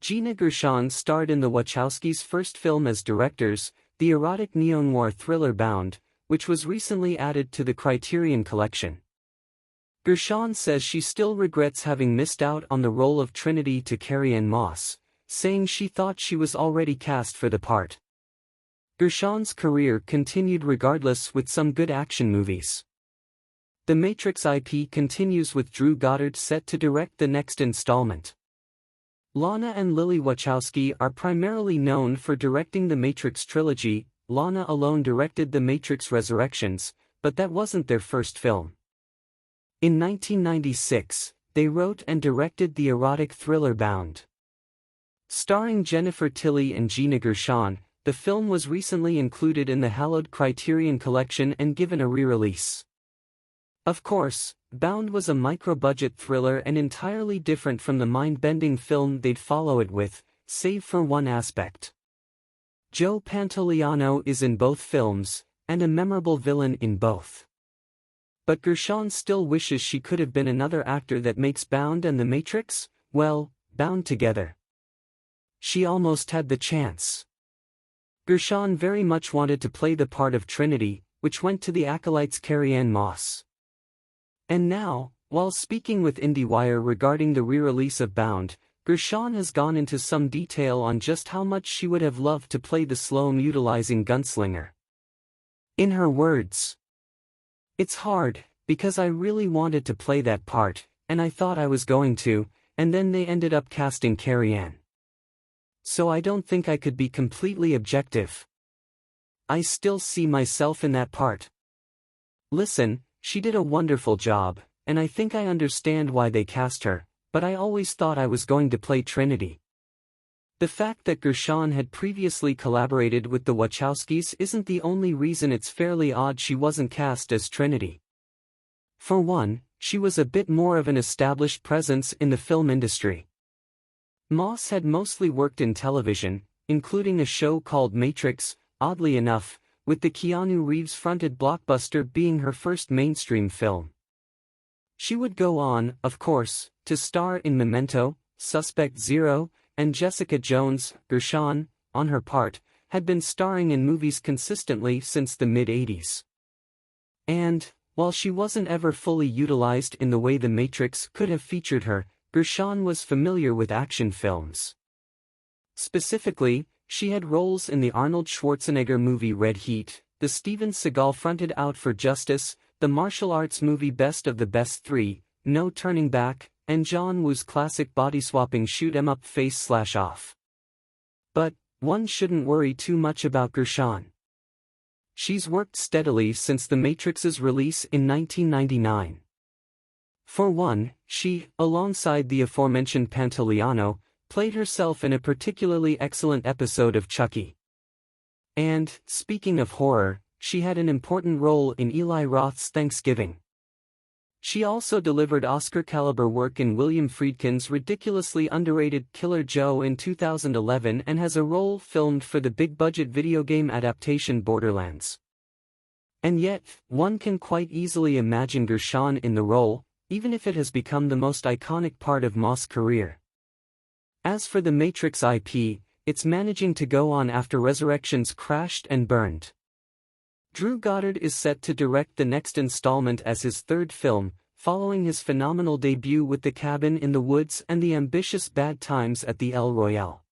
Gina Gershon starred in the Wachowskis' first film as directors, the erotic neo-noir thriller Bound, which was recently added to the Criterion Collection. Gershon says she still regrets having missed out on the role of Trinity to Carrie-Anne Moss, saying she thought she was already cast for the part. Gershon's career continued regardless with some good action movies. The Matrix IP continues with Drew Goddard set to direct the next installment. Lana and Lily Wachowski are primarily known for directing the Matrix trilogy. Lana alone directed The Matrix Resurrections, but that wasn't their first film. In 1996, they wrote and directed the erotic thriller Bound. Starring Jennifer Tilly and Gina Gershon, the film was recently included in the hallowed Criterion Collection and given a re-release. Of course, Bound was a micro-budget thriller and entirely different from the mind-bending film they'd follow it with, save for one aspect. Joe Pantoliano is in both films, and a memorable villain in both. But Gershon still wishes she could have been another actor that makes Bound and The Matrix, well, bound together. She almost had the chance. Gershon very much wanted to play the part of Trinity, which went to the Acolyte's Carrie-Anne Moss. And now, while speaking with IndieWire regarding the re-release of Bound, Gershon has gone into some detail on just how much she would have loved to play the slow-mutilizing gunslinger. In her words, "It's hard, because I really wanted to play that part, and I thought I was going to, and then they ended up casting Carrie-Anne. So I don't think I could be completely objective. I still see myself in that part. Listen, she did a wonderful job, and I think I understand why they cast her, but I always thought I was going to play Trinity." The fact that Gershon had previously collaborated with the Wachowskis isn't the only reason it's fairly odd she wasn't cast as Trinity. For one, she was a bit more of an established presence in the film industry. Moss had mostly worked in television, including a show called Matrix, oddly enough, with the Keanu Reeves-fronted blockbuster being her first mainstream film. She would go on, of course, to star in Memento, Suspect Zero, and Jessica Jones. Gershon, on her part, had been starring in movies consistently since the mid-80s. And, while she wasn't ever fully utilized in the way The Matrix could have featured her, Gershon was familiar with action films. Specifically, she had roles in the Arnold Schwarzenegger movie Red Heat, the Steven Seagal-fronted Out for Justice, the martial arts movie Best of the Best 3, No Turning Back, and John Woo's classic body-swapping shoot-'em-up Face/Off. But, one shouldn't worry too much about Gershon. She's worked steadily since The Matrix's release in 1999. For one, she, alongside the aforementioned Pantoliano, played herself in a particularly excellent episode of Chucky. And, speaking of horror, she had an important role in Eli Roth's Thanksgiving. She also delivered Oscar-caliber work in William Friedkin's ridiculously underrated Killer Joe in 2011 and has a role filmed for the big-budget video game adaptation Borderlands. And yet, one can quite easily imagine Gershon in the role, even if it has become the most iconic part of Moss' career. As for the Matrix IP, it's managing to go on after Resurrections crashed and burned. Drew Goddard is set to direct the next installment as his third film, following his phenomenal debut with The Cabin in the Woods and the ambitious Bad Times at the El Royale.